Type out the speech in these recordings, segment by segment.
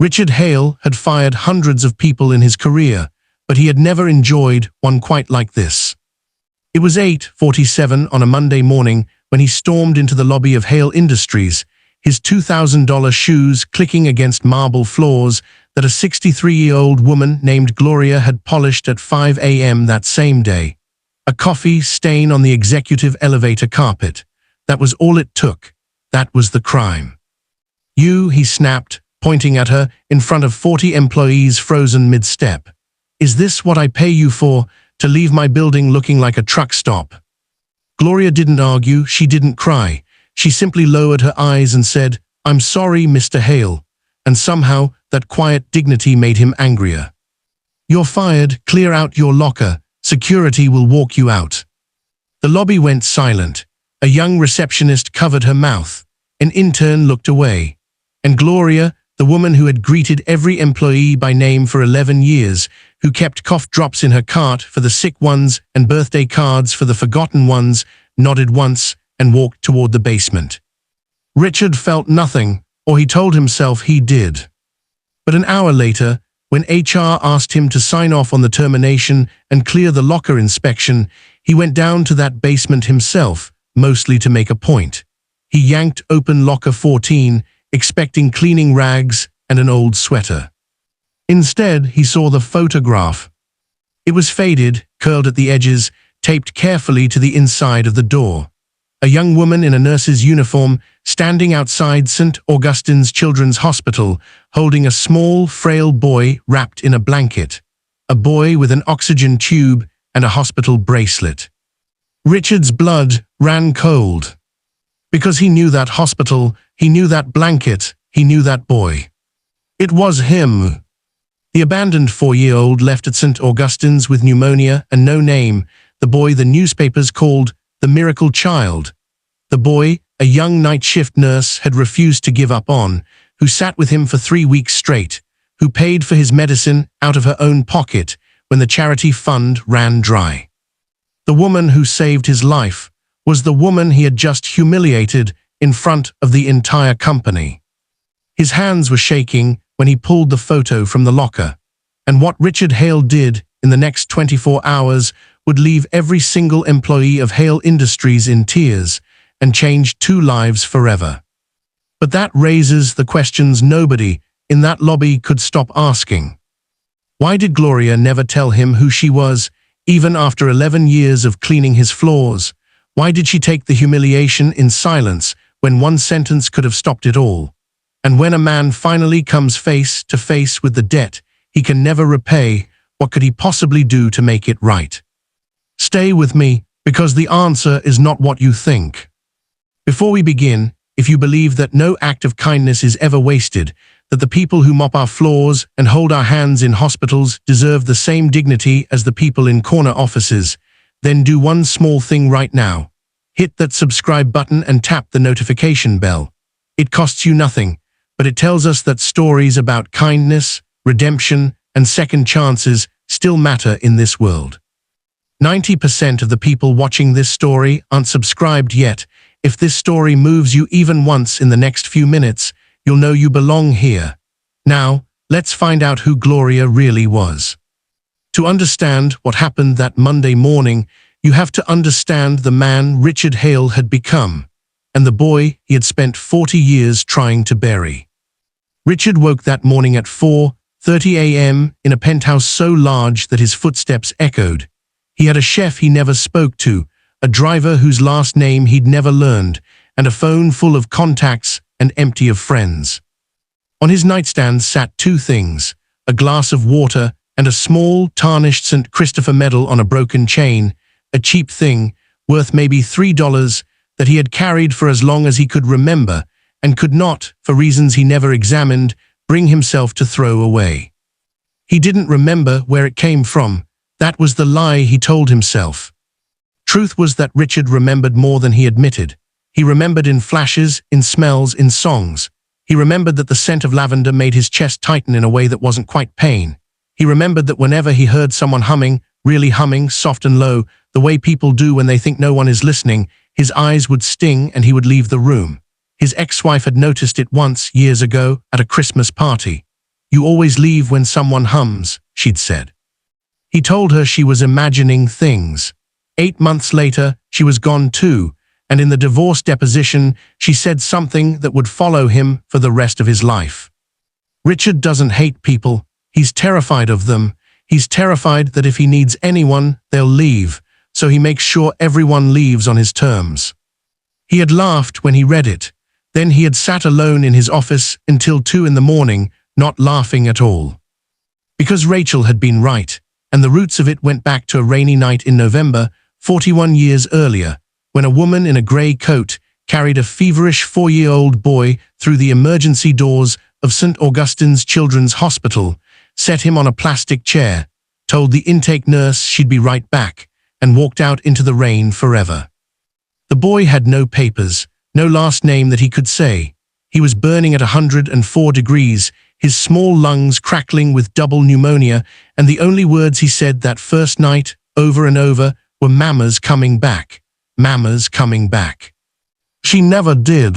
Richard Hale had fired hundreds of people in his career, but he had never enjoyed one quite like this. It was 8:47 on a Monday morning when he stormed into the lobby of Hale Industries, his $2,000 shoes clicking against marble floors that a 63-year-old woman named Gloria had polished at 5 a.m. that same day. A coffee stain on the executive elevator carpet. That was all it took. That was the crime. "You," he snapped, pointing at her in front of 40 employees frozen mid-step. "Is this what I pay you for, to leave my building looking like a truck stop?" Gloria didn't argue, she didn't cry. She simply lowered her eyes and said, "I'm sorry, Mr. Hale," and somehow that quiet dignity made him angrier. "You're fired, clear out your locker, security will walk you out." The lobby went silent. A young receptionist covered her mouth. An intern looked away. And Gloria, the woman who had greeted every employee by name for 11 years, who kept cough drops in her cart for the sick ones and birthday cards for the forgotten ones, nodded once and walked toward the basement. Richard felt nothing, or he told himself he did. But an hour later, when HR asked him to sign off on the termination and clear the locker inspection, he went down to that basement himself, mostly to make a point. He yanked open locker 14, expecting cleaning rags and an old sweater. Instead, he saw the photograph. It was faded, curled at the edges, taped carefully to the inside of the door. A young woman in a nurse's uniform, standing outside St. Augustine's Children's Hospital, holding a small, frail boy wrapped in a blanket. A boy with an oxygen tube and a hospital bracelet. Richard's blood ran cold. Because he knew that hospital, he knew that blanket, he knew that boy. It was him. The abandoned 4-year-old left at St. Augustine's with pneumonia and no name, the boy the newspapers called the miracle child. The boy, a young night shift nurse had refused to give up on, who sat with him for 3 weeks straight, who paid for his medicine out of her own pocket when the charity fund ran dry. The woman who saved his life was the woman he had just humiliated in front of the entire company. His hands were shaking when he pulled the photo from the locker, and what Richard Hale did in the next 24 hours would leave every single employee of Hale Industries in tears and change 2 lives forever. But that raises the questions nobody in that lobby could stop asking. Why did Gloria never tell him who she was, even after 11 years of cleaning his floors? Why did she take the humiliation in silence when one sentence could have stopped it all? And when a man finally comes face to face with the debt he can never repay, what could he possibly do to make it right? Stay with me, because the answer is not what you think. Before we begin, if you believe that no act of kindness is ever wasted, that the people who mop our floors and hold our hands in hospitals deserve the same dignity as the people in corner offices, then do one small thing right now. Hit that subscribe button and tap the notification bell. It costs you nothing, but it tells us that stories about kindness, redemption, and second chances still matter in this world. 90% of the people watching this story aren't subscribed yet. If this story moves you even once in the next few minutes, you'll know you belong here. Now, let's find out who Gloria really was. To understand what happened that Monday morning, you have to understand the man Richard Hale had become, and the boy he had spent 40 years trying to bury. Richard woke that morning at 4:30 a.m. in a penthouse so large that his footsteps echoed. He had a chef he never spoke to, a driver whose last name he'd never learned, and a phone full of contacts and empty of friends. On his nightstand sat 2 things, a glass of water and a small, tarnished St. Christopher medal on a broken chain, a cheap thing, worth maybe $3, that he had carried for as long as he could remember, and could not, for reasons he never examined, bring himself to throw away. He didn't remember where it came from. That was the lie he told himself. Truth was that Richard remembered more than he admitted. He remembered in flashes, in smells, in songs. He remembered that the scent of lavender made his chest tighten in a way that wasn't quite pain. He remembered that whenever he heard someone humming, really humming, soft and low, the way people do when they think no one is listening, his eyes would sting and he would leave the room. His ex-wife had noticed it once, years ago, at a Christmas party. "You always leave when someone hums," she'd said. He told her she was imagining things. 8 months later, she was gone too, and in the divorce deposition, she said something that would follow him for the rest of his life. Richard doesn't hate people. He's terrified of them. He's terrified that if he needs anyone, they'll leave, so he makes sure everyone leaves on his terms. He had laughed when he read it. Then he had sat alone in his office until 2 in the morning, not laughing at all. Because Rachel had been right, and the roots of it went back to a rainy night in November, 41 years earlier, when a woman in a grey coat carried a feverish 4-year-old boy through the emergency doors of St. Augustine's Children's Hospital, set him on a plastic chair, told the intake nurse she'd be right back, and walked out into the rain forever. The boy had no papers, no last name that he could say. He was burning at 104 degrees, his small lungs crackling with double pneumonia, and the only words he said that first night, over and over, were "Mama's coming back. Mama's coming back." She never did.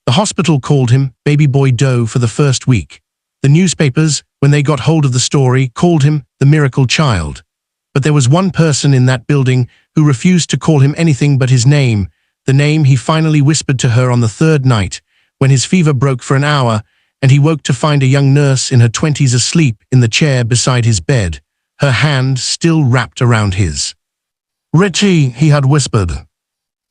The hospital called him Baby Boy Doe for the first week. The newspapers, when they got hold of the story, called him the miracle child. But there was one person in that building who refused to call him anything but his name, the name he finally whispered to her on the 3rd night, when his fever broke for an hour, and he woke to find a young nurse in her 20s asleep in the chair beside his bed, her hand still wrapped around his. "Richie," he had whispered.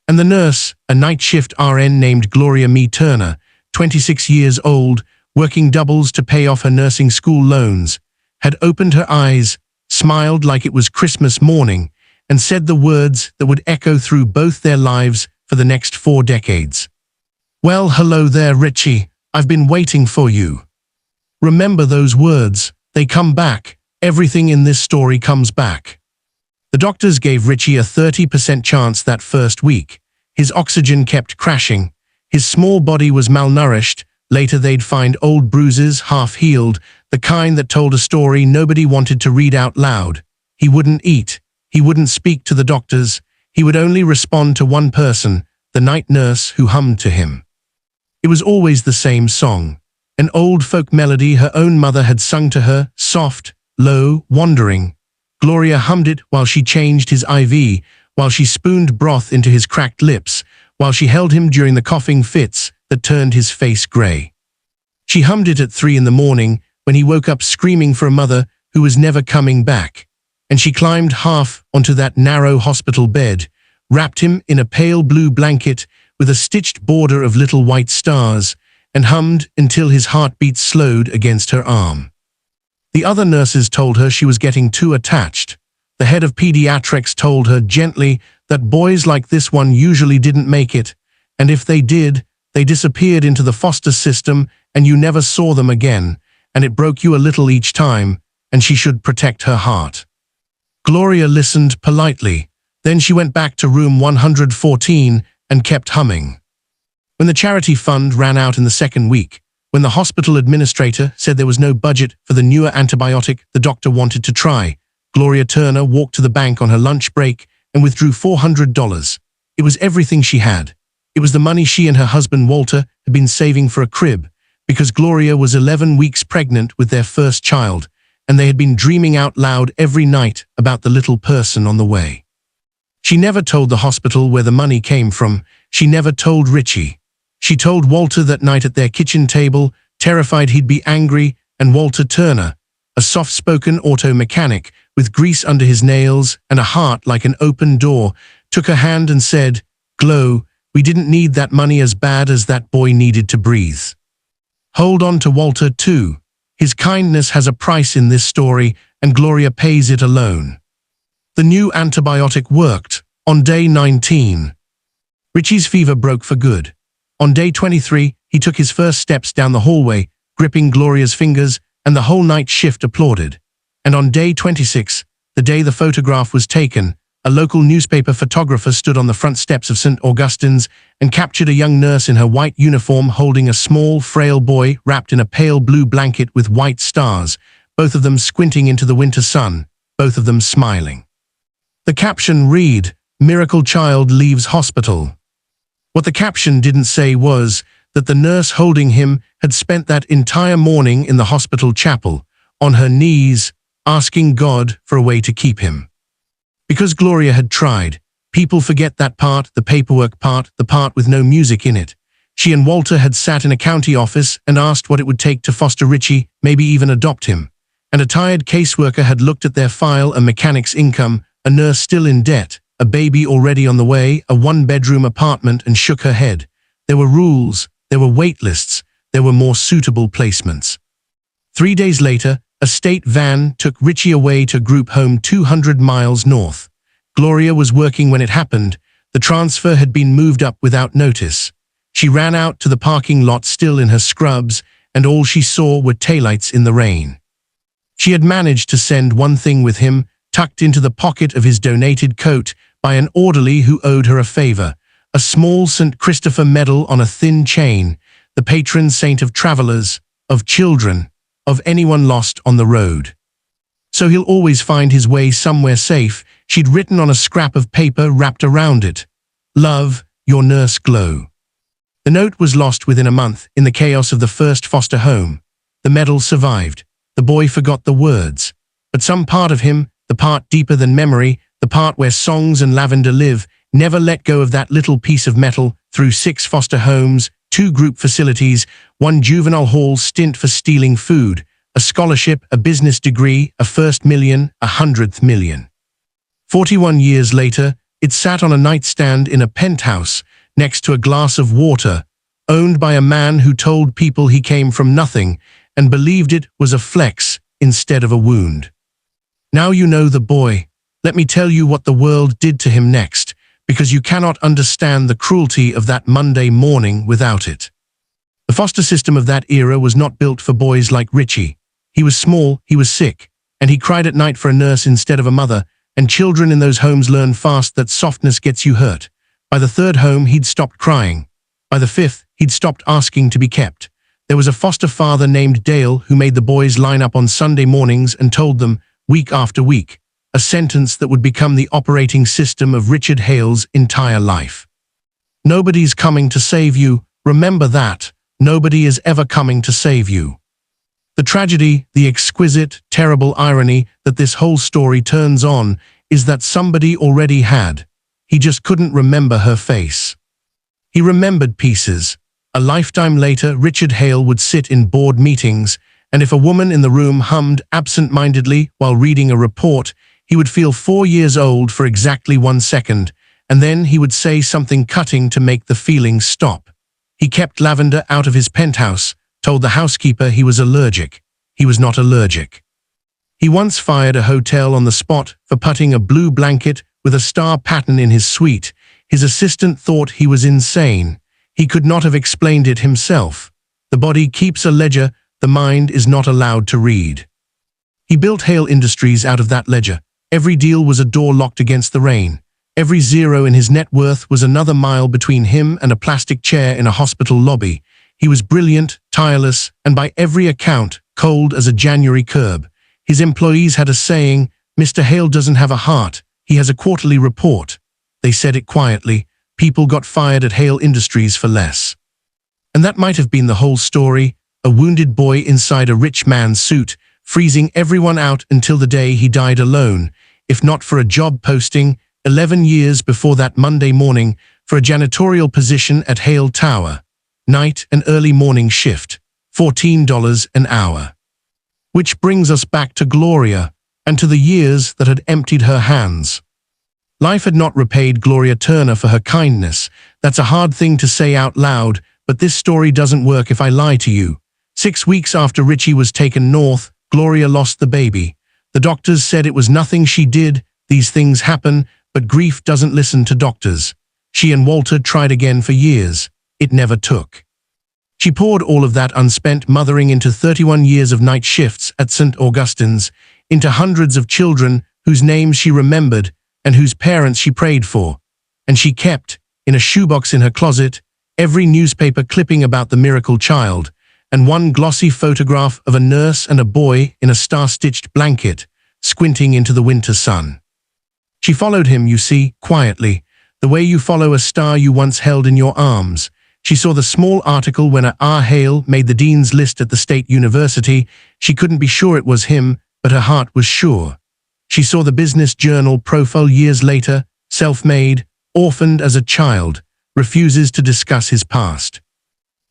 And the nurse, a night shift RN named Gloria Mee Turner, 26 years old, working doubles to pay off her nursing school loans, had opened her eyes, smiled like it was Christmas morning, and said the words that would echo through both their lives for the next 4 decades. "Well, hello there, Richie. I've been waiting for you." Remember those words. They come back. Everything in this story comes back. The doctors gave Richie a 30% chance that first week. His oxygen kept crashing. His small body was malnourished. Later they'd find old bruises, half-healed, the kind that told a story nobody wanted to read out loud. He wouldn't eat. He wouldn't speak to the doctors. He would only respond to one person, the night nurse who hummed to him. It was always the same song, an old folk melody her own mother had sung to her, soft, low, wandering. Gloria hummed it while she changed his IV, while she spooned broth into his cracked lips, while she held him during the coughing fits that turned his face grey. She hummed it at 3 in the morning when he woke up screaming for a mother who was never coming back, and she climbed half onto that narrow hospital bed, wrapped him in a pale blue blanket with a stitched border of little white stars, and hummed until his heartbeat slowed against her arm. The other nurses told her she was getting too attached. The head of pediatrics told her gently that boys like this one usually didn't make it, and if they did, they disappeared into the foster system and you never saw them again, and it broke you a little each time, and she should protect her heart. Gloria listened politely. Then she went back to room 114 and kept humming. When the charity fund ran out in the 2nd week, when the hospital administrator said there was no budget for the newer antibiotic the doctor wanted to try, Gloria Turner walked to the bank on her lunch break and withdrew $400. It was everything she had. It was the money she and her husband Walter had been saving for a crib, because Gloria was 11 weeks pregnant with their first child, and they had been dreaming out loud every night about the little person on the way. She never told the hospital where the money came from. She never told Richie. She told Walter that night at their kitchen table, terrified he'd be angry, and Walter Turner, a soft-spoken auto mechanic with grease under his nails and a heart like an open door, took her hand and said, "Glo, we didn't need that money as bad as that boy needed to breathe." Hold on to Walter too. His kindness has a price in this story, and Gloria pays it alone. The new antibiotic worked. On day 19, Richie's fever broke for good. On day 23, he took his first steps down the hallway, gripping Gloria's fingers, and the whole night shift applauded. And on day 26, the day the photograph was taken, a local newspaper photographer stood on the front steps of St. Augustine's and captured a young nurse in her white uniform holding a small, frail boy wrapped in a pale blue blanket with white stars, both of them squinting into the winter sun, both of them smiling. The caption read, "Miracle Child Leaves Hospital." What the caption didn't say was, that the nurse holding him had spent that entire morning in the hospital chapel, on her knees, asking God for a way to keep him. Because Gloria had tried, people forget that part, the paperwork part, the part with no music in it. She and Walter had sat in a county office and asked what it would take to foster Richie, maybe even adopt him. And a tired caseworker had looked at their file, a mechanic's income, a nurse still in debt, a baby already on the way, a one-bedroom apartment, and shook her head. There were rules, there were wait lists, there were more suitable placements. 3 days later, a state van took Richie away to group home 200 miles north. Gloria was working when it happened. The transfer had been moved up without notice. She ran out to the parking lot still in her scrubs, and all she saw were taillights in the rain. She had managed to send one thing with him, tucked into the pocket of his donated coat by an orderly who owed her a favor, a small St. Christopher medal on a thin chain, the patron saint of travelers, of children, of anyone lost on the road. So he'll always find his way somewhere safe, she'd written on a scrap of paper wrapped around it. Love, your nurse Glow. The note was lost within a month in the chaos of the first foster home. The medal survived. The boy forgot the words. But some part of him, the part deeper than memory, the part where songs and lavender live, never let go of that little piece of metal through 6 foster homes, 2 group facilities, 1 juvenile hall stint for stealing food, a scholarship, a business degree, a first million, a 100th million. 41 years later, it sat on a nightstand in a penthouse next to a glass of water, owned by a man who told people he came from nothing and believed it was a flex instead of a wound. Now you know the boy. Let me tell you what the world did to him next, because you cannot understand the cruelty of that Monday morning without it. The foster system of that era was not built for boys like Richie. He was small, he was sick, and he cried at night for a nurse instead of a mother, and children in those homes learn fast that softness gets you hurt. By the 3rd home, he'd stopped crying. By the 5th, he'd stopped asking to be kept. There was a foster father named Dale who made the boys line up on Sunday mornings and told them, week after week, a sentence that would become the operating system of Richard Hale's entire life. Nobody's coming to save you. Remember that. Nobody is ever coming to save you. The tragedy, the exquisite, terrible irony that this whole story turns on is that somebody already had. He just couldn't remember her face. He remembered pieces. A lifetime later, Richard Hale would sit in board meetings, and if a woman in the room hummed absent-mindedly while reading a report, he would feel 4 years old for exactly 1 second, and then he would say something cutting to make the feeling stop. He kept lavender out of his penthouse, told the housekeeper he was allergic. He was not allergic. He once fired a hotel on the spot for putting a blue blanket with a star pattern in his suite. His assistant thought he was insane. He could not have explained it himself. The body keeps a ledger, the mind is not allowed to read. He built Hale Industries out of that ledger. Every deal was a door locked against the rain. Every zero in his net worth was another mile between him and a plastic chair in a hospital lobby. He was brilliant, tireless, and by every account, cold as a January curb. His employees had a saying, "Mr. Hale doesn't have a heart, he has a quarterly report." They said it quietly. People got fired at Hale Industries for less. And that might have been the whole story, a wounded boy inside a rich man's suit, freezing everyone out until the day he died alone, if not for a job posting, 11 years before that Monday morning, for a janitorial position at Hale Tower. Night and early morning shift, $14 an hour. Which brings us back to Gloria, and to the years that had emptied her hands. Life had not repaid Gloria Turner for her kindness. That's a hard thing to say out loud, but this story doesn't work if I lie to you. 6 weeks after Richie was taken north, Gloria lost the baby. The doctors said it was nothing she did. These things happen, but grief doesn't listen to doctors. She and Walter tried again for years. It never took. She poured all of that unspent mothering into 31 years of night shifts at St. Augustine's, into hundreds of children whose names she remembered and whose parents she prayed for. And she kept, in a shoebox in her closet, every newspaper clipping about the miracle child, and one glossy photograph of a nurse and a boy in a star-stitched blanket, squinting into the winter sun. She followed him, you see, quietly, the way you follow a star you once held in your arms. She saw the small article when Hale made the dean's list at the state university. She couldn't be sure it was him, but her heart was sure. She saw the business journal profile years later, self-made, orphaned as a child, refuses to discuss his past.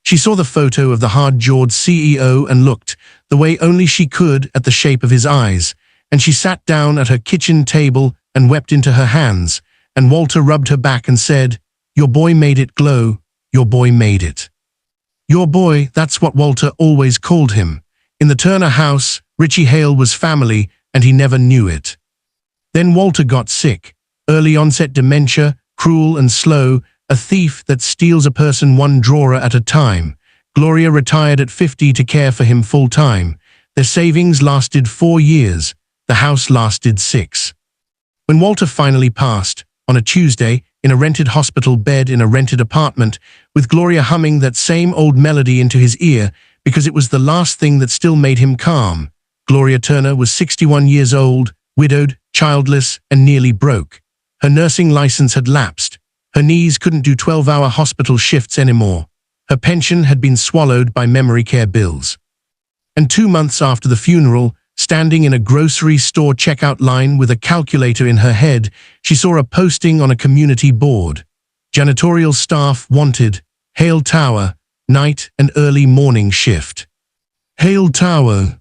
She saw the photo of the hard-jawed CEO and looked, the way only she could, at the shape of his eyes, and she sat down at her kitchen table and wept into her hands, and Walter rubbed her back and said, "Your boy made it glow, your boy made it." Your boy, that's what Walter always called him. In the Turner house, Richie Hale was family, and he never knew it. Then Walter got sick, early onset dementia, cruel and slow, a thief that steals a person one drawer at a time. Gloria retired at 50 to care for him full-time. Their savings lasted 4 years. The house lasted 6. When Walter finally passed, on a Tuesday, in a rented hospital bed in a rented apartment, with Gloria humming that same old melody into his ear because it was the last thing that still made him calm. Gloria Turner was 61 years old, widowed, childless, and nearly broke. Her nursing license had lapsed. Her knees couldn't do 12-hour hospital shifts anymore. Her pension had been swallowed by memory care bills. And 2 months after the funeral, standing in a grocery store checkout line with a calculator in her head, she saw a posting on a community board. Janitorial staff wanted, Hale Tower, night and early morning shift. Hale Tower.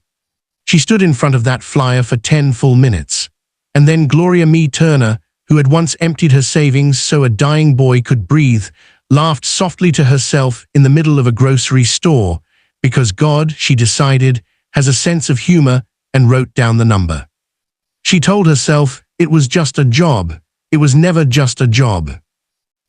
She stood in front of that flyer for 10 full minutes. And then Gloria Mee Turner, who had once emptied her savings so a dying boy could breathe, laughed softly to herself in the middle of a grocery store, because God, she decided, has a sense of humor, and wrote down the number. She told herself it was just a job. It was never just a job.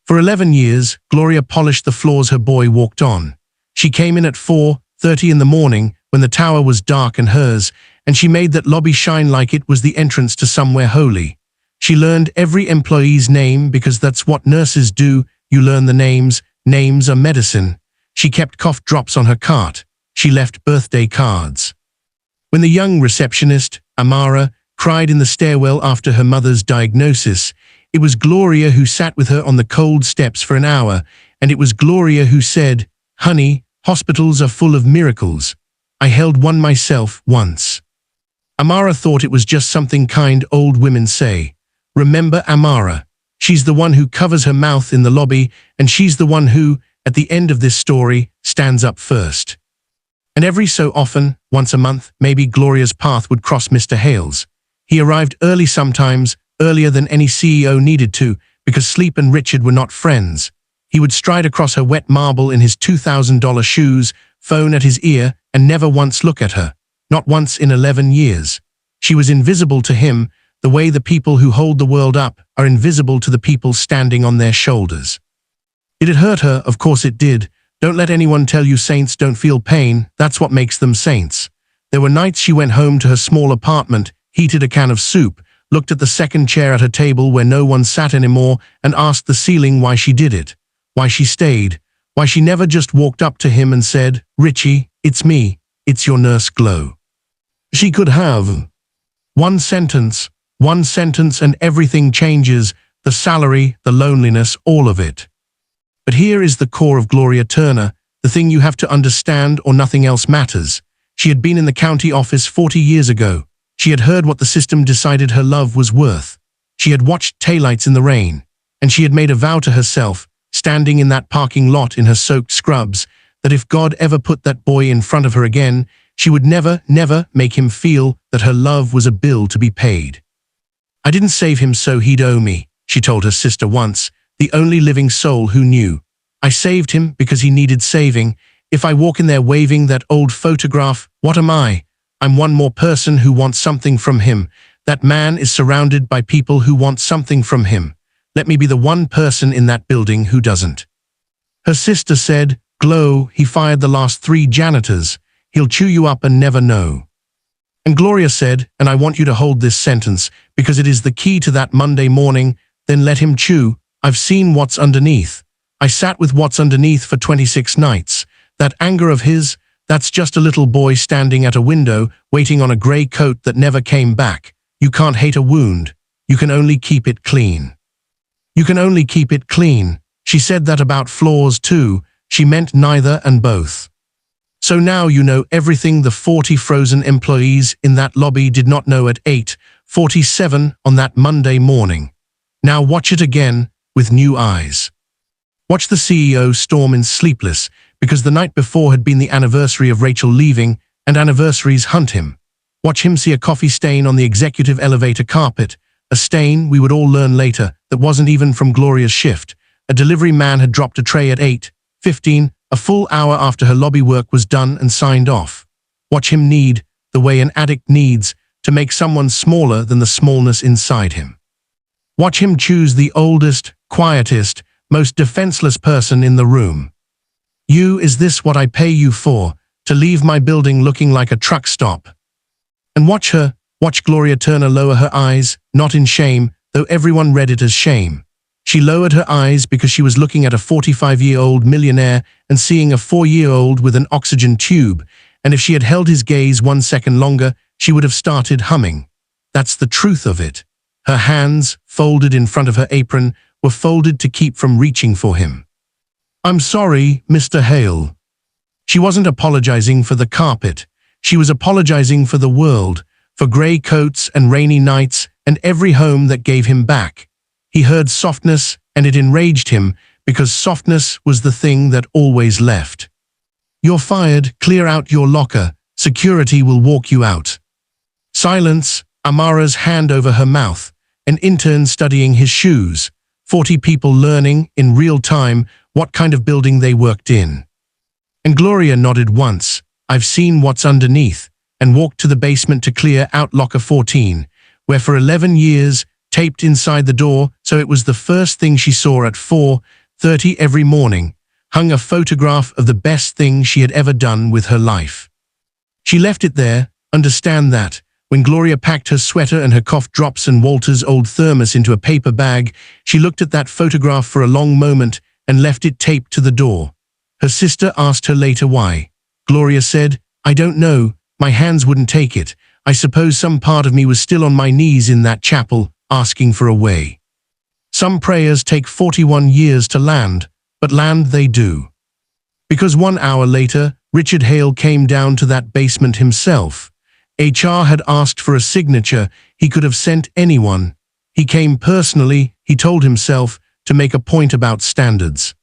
For 11 years, Gloria polished the floors her boy walked on. She came in at 4:30 in the morning when the tower was dark and hers, and she made that lobby shine like it was the entrance to somewhere holy. She learned every employee's name because that's what nurses do. You learn the names. Names are medicine. She kept cough drops on her cart. She left birthday cards. When the young receptionist, Amara, cried in the stairwell after her mother's diagnosis, it was Gloria who sat with her on the cold steps for an hour, and it was Gloria who said, "Honey, hospitals are full of miracles. I held one myself once." Amara thought it was just something kind old women say. Remember Amara. She's the one who covers her mouth in the lobby, and she's the one who, at the end of this story, stands up first. And every so often, once a month, maybe Gloria's path would cross Mr. Hale's. He arrived early sometimes, earlier than any CEO needed to, because Sleep and Richard were not friends. He would stride across her wet marble in his $2,000 shoes, phone at his ear, and never once look at her. Not once in 11 years. She was invisible to him, the way the people who hold the world up are invisible to the people standing on their shoulders. It had hurt her, of course it did. Don't let anyone tell you saints don't feel pain, that's what makes them saints. There were nights she went home to her small apartment, heated a can of soup, looked at the second chair at her table where no one sat anymore, and asked the ceiling why she did it, why she stayed, why she never just walked up to him and said, "Richie, it's me, it's your nurse Glow." She could have. One sentence and everything changes, the salary, the loneliness, all of it. But here is the core of Gloria Turner, the thing you have to understand or nothing else matters. She had been in the county office 40 years ago. She had heard what the system decided her love was worth. She had watched taillights in the rain, and she had made a vow to herself, standing in that parking lot in her soaked scrubs, that if God ever put that boy in front of her again, she would never make him feel that her love was a bill to be paid. "I didn't save him so he'd owe me," she told her sister once, the only living soul who knew. "I saved him because he needed saving. If I walk in there waving that old photograph, what am I? I'm one more person who wants something from him. That man is surrounded by people who want something from him. Let me be the one person in that building who doesn't." Her sister said, "Glow, he fired the last 3 janitors. He'll chew you up and never know." And Gloria said, and I want you to hold this sentence, because it is the key to that Monday morning, "Then let him chew. I've seen what's underneath. I sat with what's underneath for 26 nights. That anger of his, that's just a little boy standing at a window, waiting on a gray coat that never came back. You can't hate a wound. You can only keep it clean. You can only keep it clean." She said that about floors too. she meant neither and both. So now you know everything the 40 frozen employees in that lobby did not know at 8:47 on that Monday morning. Now watch it again with new eyes. Watch the CEO storm in sleepless because the night before had been the anniversary of Rachel leaving, and anniversaries hunt him. Watch him see a coffee stain on the executive elevator carpet, a stain, we would all learn later, that wasn't even from Gloria's shift. A delivery man had dropped a tray at 8:15, a full hour after her lobby work was done and signed off. Watch him knead, the way an addict needs, to make someone smaller than the smallness inside him. Watch him choose the oldest, quietest, most defenseless person in the room. You, is this what I pay you for, to leave my building looking like a truck stop? And watch Gloria Turner lower her eyes, not in shame, though everyone read it as shame. She lowered her eyes because she was looking at a 45-year-old millionaire and seeing a 4-year-old with an oxygen tube, and if she had held his gaze 1 second longer, she would have started humming. That's the truth of it. Her hands, folded in front of her apron, were folded to keep from reaching for him. I'm sorry, Mr. Hale. She wasn't apologizing for the carpet. She was apologizing for the world, for grey coats and rainy nights and every home that gave him back. He heard softness, and it enraged him, because softness was the thing that always left. You're fired, clear out your locker, security will walk you out. Silence, Amara's hand over her mouth, an intern studying his shoes, 40 people learning, in real time, what kind of building they worked in. And Gloria nodded once, I've seen what's underneath, and walked to the basement to clear out locker 14, where for 11 years, taped inside the door, so it was the first thing she saw at 4:30 every morning, hung a photograph of the best thing she had ever done with her life. She left it there, understand that, when Gloria packed her sweater and her cough drops and Walter's old thermos into a paper bag, she looked at that photograph for a long moment and left it taped to the door. Her sister asked her later why. Gloria said, I don't know, my hands wouldn't take it. I suppose some part of me was still on my knees in that chapel, asking for a way. Some prayers take 41 years to land, but land they do. Because 1 hour later, Richard Hale came down to that basement himself. HR had asked for a signature he could have sent anyone. He came personally, he told himself, to make a point about standards.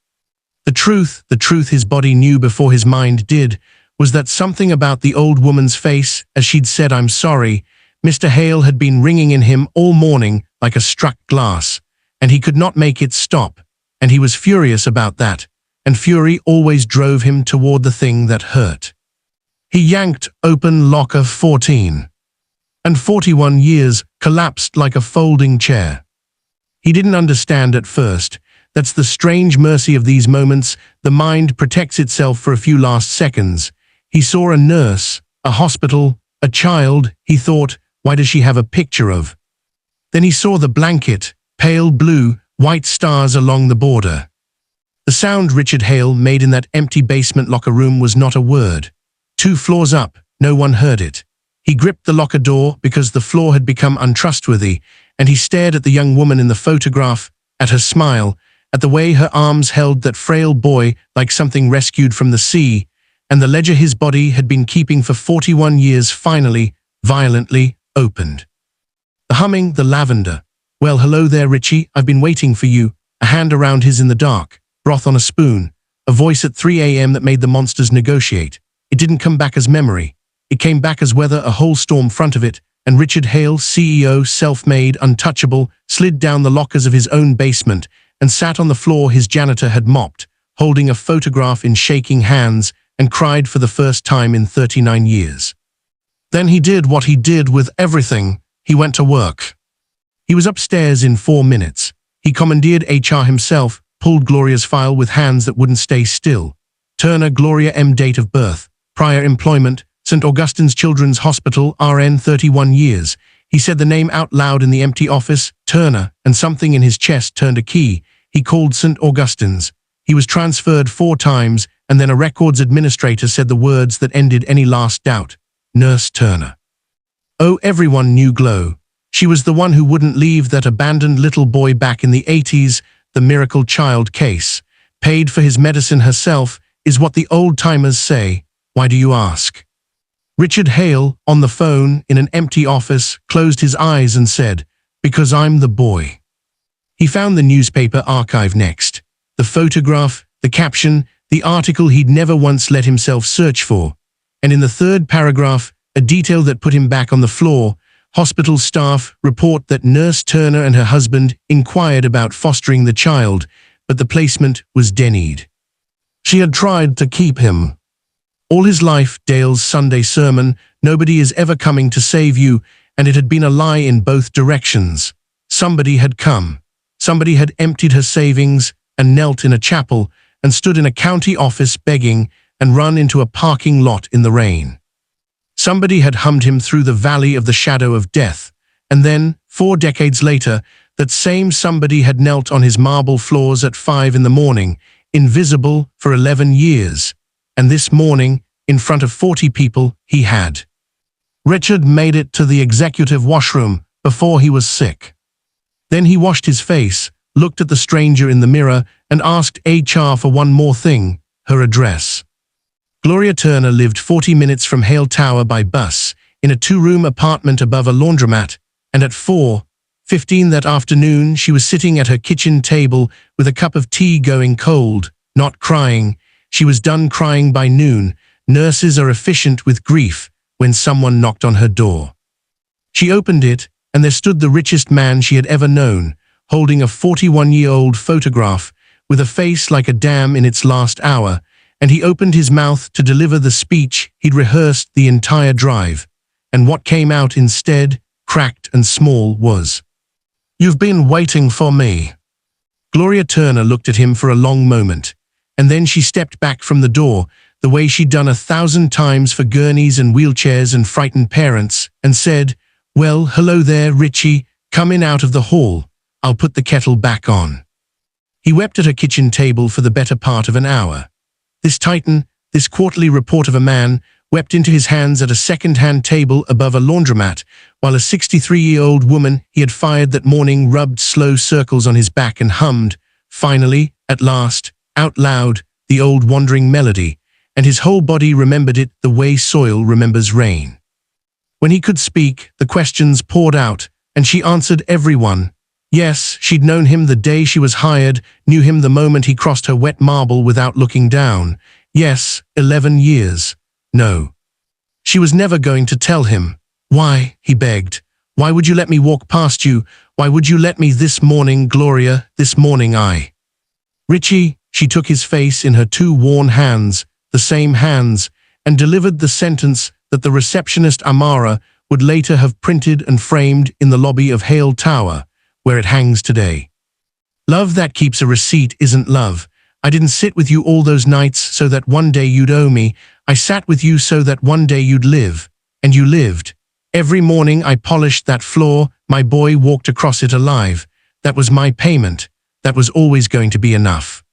The truth his body knew before his mind did, was that something about the old woman's face, as she'd said I'm sorry, Mr. Hale had been ringing in him all morning like a struck glass, and he could not make it stop, and he was furious about that, and fury always drove him toward the thing that hurt. He yanked open locker 14, and 41 years collapsed like a folding chair. He didn't understand at first. That's the strange mercy of these moments. The mind protects itself for a few last seconds. He saw a nurse, a hospital, a child, he thought, why does she have a picture of? Then he saw the blanket, pale blue, white stars along the border. The sound Richard Hale made in that empty basement locker room was not a word. 2 floors up, no one heard it. He gripped the locker door because the floor had become untrustworthy, and he stared at the young woman in the photograph, at her smile, at the way her arms held that frail boy like something rescued from the sea, and the ledger his body had been keeping for 41 years finally, violently, opened. The humming, the lavender. Well, hello there, Richie, I've been waiting for you. A hand around his in the dark, broth on a spoon, a voice at 3 a.m. that made the monsters negotiate. It didn't come back as memory. It came back as weather, a whole storm front of it, and Richard Hale, CEO, self-made, untouchable, slid down the lockers of his own basement and sat on the floor his janitor had mopped, holding a photograph in shaking hands, and cried for the first time in 39 years. Then he did what he did with everything. He went to work. He was upstairs in 4 minutes. He commandeered HR himself, pulled Gloria's file with hands that wouldn't stay still. Turner, Gloria M. Date of birth, prior employment, St. Augustine's Children's Hospital, RN 31 years. He said the name out loud in the empty office, Turner, and something in his chest turned a key. He called St. Augustine's. He was transferred 4 times, and then a records administrator said the words that ended any last doubt. Nurse Turner. Oh, everyone knew Glo. She was the one who wouldn't leave that abandoned little boy back in the 80s, the miracle child case. paid for his medicine herself, is what the old-timers say. Why do you ask? Richard Hale, on the phone in an empty office, closed his eyes and said, "Because I'm the boy." He found the newspaper archive next. The photograph, the caption, the article he'd never once let himself search for. And in the third paragraph, a detail that put him back on the floor. Hospital staff report that Nurse Turner and her husband inquired about fostering the child, but the placement was denied. She had tried to keep him. All his life, Dale's Sunday sermon, "Nobody is ever coming to save you," and it had been a lie in both directions. Somebody had come. Somebody had emptied her savings and knelt in a chapel and stood in a county office begging and run into a parking lot in the rain. Somebody had hummed him through the valley of the shadow of death, and then, 4 decades later, that same somebody had knelt on his marble floors at 5 in the morning, invisible for 11 years. And this morning, in front of 40 people, he had. Richard made it to the executive washroom before he was sick. Then he washed his face, looked at the stranger in the mirror, and asked HR for one more thing, her address. Gloria Turner lived 40 minutes from Hale Tower by bus, in a 2-room apartment above a laundromat, and at 4:15 that afternoon she was sitting at her kitchen table with a cup of tea going cold, not crying. She was done crying by noon. Nurses are efficient with grief when someone knocked on her door. She opened it, and there stood the richest man she had ever known, holding a 41-year-old photograph with a face like a dam in its last hour, and he opened his mouth to deliver the speech he'd rehearsed the entire drive. And what came out instead, cracked and small, was, "You've been waiting for me." Gloria Turner looked at him for a long moment, and then she stepped back from the door, the way she'd done 1,000 times for gurneys and wheelchairs and frightened parents, and said, "Well, hello there, Richie. Come in out of the hall. I'll put the kettle back on." He wept at her kitchen table for the better part of an hour. This titan, this quarterly report of a man, wept into his hands at a second-hand table above a laundromat, while a 63-year-old woman he had fired that morning rubbed slow circles on his back and hummed, finally, at last, out loud, the old wandering melody, and his whole body remembered it the way soil remembers rain. When he could speak, the questions poured out, and she answered every one. Yes, she'd known him the day she was hired, knew him the moment he crossed her wet marble without looking down. Yes, 11 years. No. She was never going to tell him. "Why?" he begged. "Why would you let me walk past you? Why would you let me this morning, Gloria, this morning Richie," she took his face in her 2 worn hands, the same hands, and delivered the sentence that the receptionist Amara would later have printed and framed in the lobby of Hale Tower, where it hangs today. "Love that keeps a receipt isn't love. I didn't sit with you all those nights so that one day you'd owe me. I sat with you so that one day you'd live. And you lived. Every morning I polished that floor, my boy walked across it alive. That was my payment. That was always going to be enough.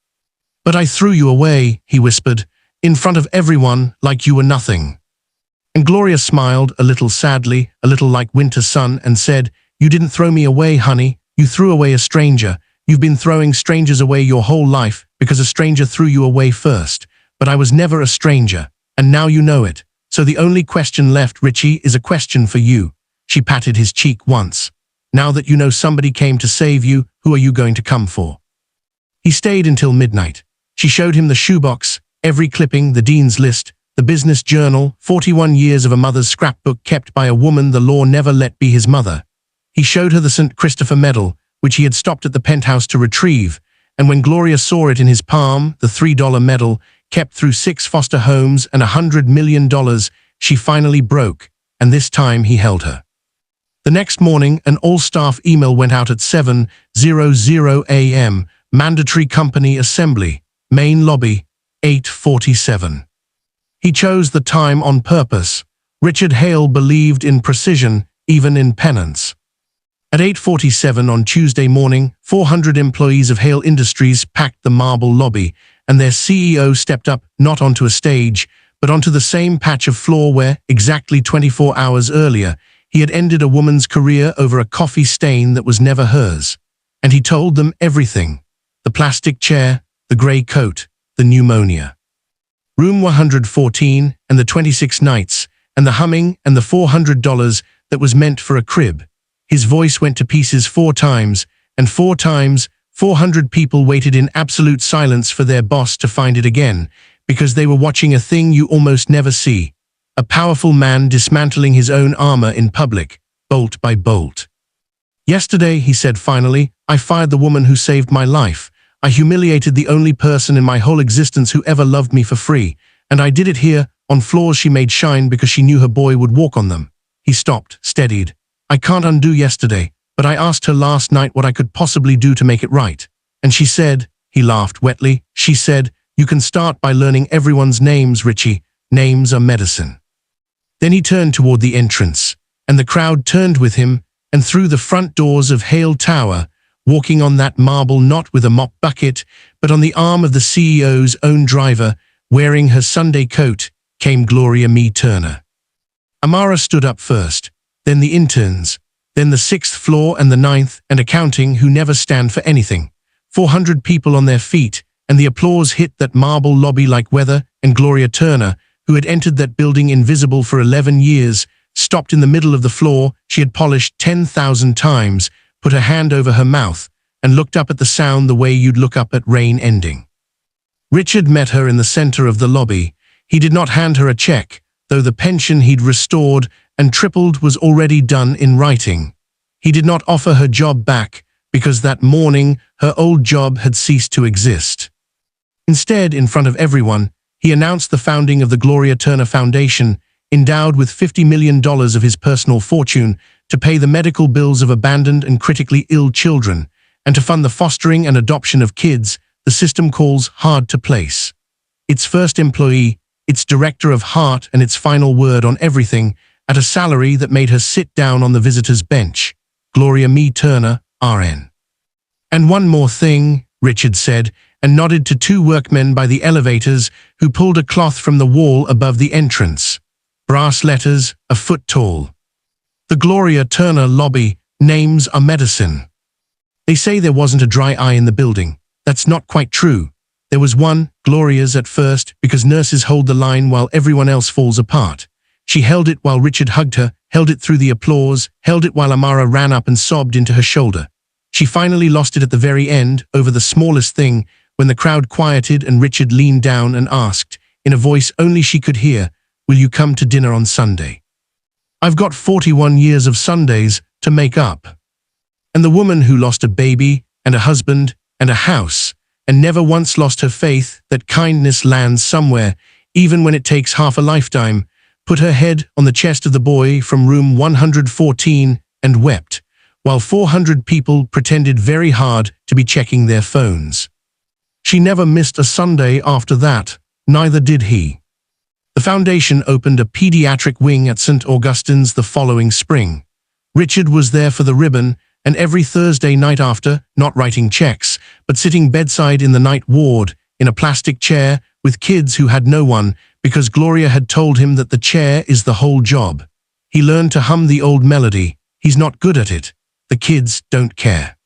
But I threw you away," he whispered, "in front of everyone like you were nothing." And Gloria smiled, a little sadly, a little like winter sun, and said, "You didn't throw me away, honey. You threw away a stranger. You've been throwing strangers away your whole life because a stranger threw you away first. But I was never a stranger, and now you know it. So the only question left, Richie, is a question for you." She patted his cheek once. "Now that you know somebody came to save you, who are you going to come for?" He stayed until midnight. She showed him the shoebox, every clipping, the dean's list, the business journal, 41 years of a mother's scrapbook kept by a woman the law never let be his mother. He showed her the St. Christopher medal, which he had stopped at the penthouse to retrieve, and when Gloria saw it in his palm, the $3 medal, kept through 6 foster homes and $100 million, she finally broke, and this time he held her. The next morning, an all-staff email went out at 7:00 a.m., mandatory company assembly, main lobby, 8:47. He chose the time on purpose. Richard Hale believed in precision, even in penance. At 8:47 on Tuesday morning, 400 employees of Hale Industries packed the marble lobby, and their CEO stepped up, not onto a stage, but onto the same patch of floor where, exactly 24 hours earlier, he had ended a woman's career over a coffee stain that was never hers. And he told them everything. The plastic chair, the grey coat, the pneumonia. Room 114 and the 26 nights, and the humming and the $400 that was meant for a crib. His voice went to pieces 4 times, and 4 times, 400 people waited in absolute silence for their boss to find it again, because they were watching a thing you almost never see. A powerful man dismantling his own armor in public, bolt by bolt. Yesterday, he said finally, I fired the woman who saved my life. I humiliated the only person in my whole existence who ever loved me for free, and I did it here, on floors she made shine because she knew her boy would walk on them. He stopped, steadied. I can't undo yesterday, but I asked her last night what I could possibly do to make it right. And she said, he laughed wetly, she said, you can start by learning everyone's names, Richie. Names are medicine. Then he turned toward the entrance, and the crowd turned with him, and through the front doors of Hale Tower, walking on that marble not with a mop bucket, but on the arm of the CEO's own driver, wearing her Sunday coat, came Gloria Mee Turner. Amara stood up first, then the interns, then the 6th floor and the 9th and accounting who never stand for anything. 400 people on their feet, and the applause hit that marble lobby like weather, and Gloria Turner, who had entered that building invisible for 11 years, stopped in the middle of the floor she had polished 10,000 times, put her hand over her mouth, and looked up at the sound the way you'd look up at rain ending. Richard met her in the center of the lobby. He did not hand her a check, though the pension he'd restored and tripled was already done in writing. He did not offer her job back, because that morning her old job had ceased to exist. Instead, in front of everyone, he announced the founding of the Gloria Turner Foundation, endowed with $50 million of his personal fortune to pay the medical bills of abandoned and critically ill children, and to fund the fostering and adoption of kids the system calls hard to place. Its first employee, its director of heart and its final word on everything, at a salary that made her sit down on the visitor's bench. Gloria Mee Turner, RN. And one more thing, Richard said, and nodded to 2 workmen by the elevators who pulled a cloth from the wall above the entrance. Brass letters, a foot tall. The Gloria Turner lobby, names are medicine. They say there wasn't a dry eye in the building. That's not quite true. There was one, Gloria's at first, because nurses hold the line while everyone else falls apart. She held it while Richard hugged her, held it through the applause, held it while Amara ran up and sobbed into her shoulder. She finally lost it at the very end, over the smallest thing, when the crowd quieted and Richard leaned down and asked, in a voice only she could hear, will you come to dinner on Sunday? I've got 41 years of Sundays to make up. And the woman who lost a baby and a husband and a house, and never once lost her faith that kindness lands somewhere, even when it takes half a lifetime, put her head on the chest of the boy from room 114 and wept, while 400 people pretended very hard to be checking their phones. She never missed a Sunday after that, neither did he. The foundation opened a pediatric wing at St. Augustine's the following spring. Richard was there for the ribbon, and every Thursday night after, not writing checks, but sitting bedside in the night ward, in a plastic chair, with kids who had no one, because Gloria had told him that the chair is the whole job. He learned to hum the old melody. He's not good at it. The kids don't care.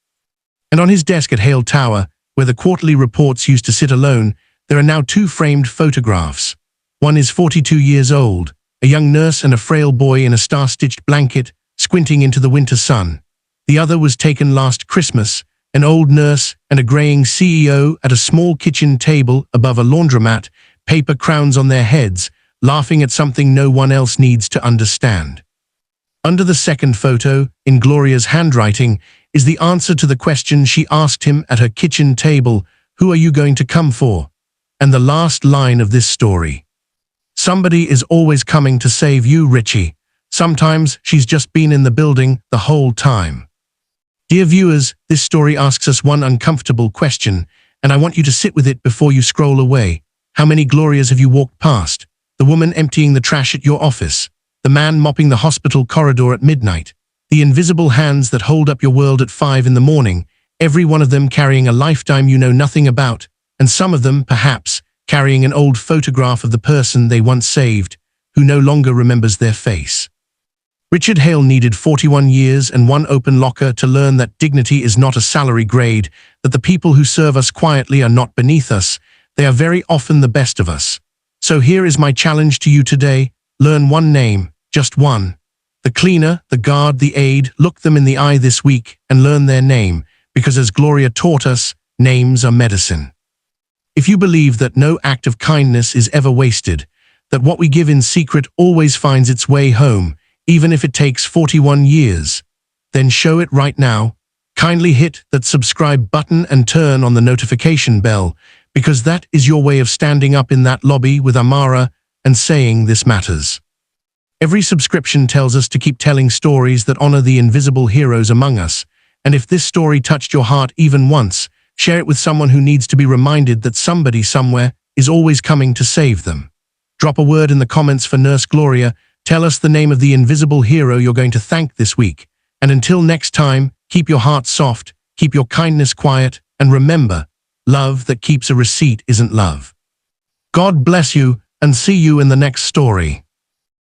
And on his desk at Hale Tower, where the quarterly reports used to sit alone, there are now 2 framed photographs. One is 42 years old, a young nurse and a frail boy in a star-stitched blanket, squinting into the winter sun. The other was taken last Christmas, an old nurse and a graying CEO at a small kitchen table above a laundromat, paper crowns on their heads, laughing at something no one else needs to understand. Under the second photo, in Gloria's handwriting, is the answer to the question she asked him at her kitchen table, who are you going to come for? And the last line of this story. Somebody is always coming to save you, Richie. Sometimes she's just been in the building the whole time. Dear viewers, this story asks us one uncomfortable question, and I want you to sit with it before you scroll away. How many Glorias have you walked past? The woman emptying the trash at your office, the man mopping the hospital corridor at midnight, the invisible hands that hold up your world at 5 in the morning, every one of them carrying a lifetime you know nothing about, and some of them, perhaps, carrying an old photograph of the person they once saved, who no longer remembers their face. Richard Hale needed 41 years and one open locker to learn that dignity is not a salary grade, that the people who serve us quietly are not beneath us. They are very often the best of us. So here is my challenge to you today. Learn one name, just one. The cleaner, the guard, the aide, look them in the eye this week and learn their name, because as Gloria taught us, names are medicine. If you believe that no act of kindness is ever wasted, that what we give in secret always finds its way home, even if it takes 41 years, then show it right now. Kindly hit that subscribe button and turn on the notification bell, because that is your way of standing up in that lobby with Amara and saying this matters. Every subscription tells us to keep telling stories that honor the invisible heroes among us, and if this story touched your heart even once, share it with someone who needs to be reminded that somebody somewhere is always coming to save them. Drop a word in the comments for Nurse Gloria. Tell us the name of the invisible hero you're going to thank this week. And until next time, keep your heart soft, keep your kindness quiet, and remember, love that keeps a receipt isn't love. God bless you, and see you in the next story.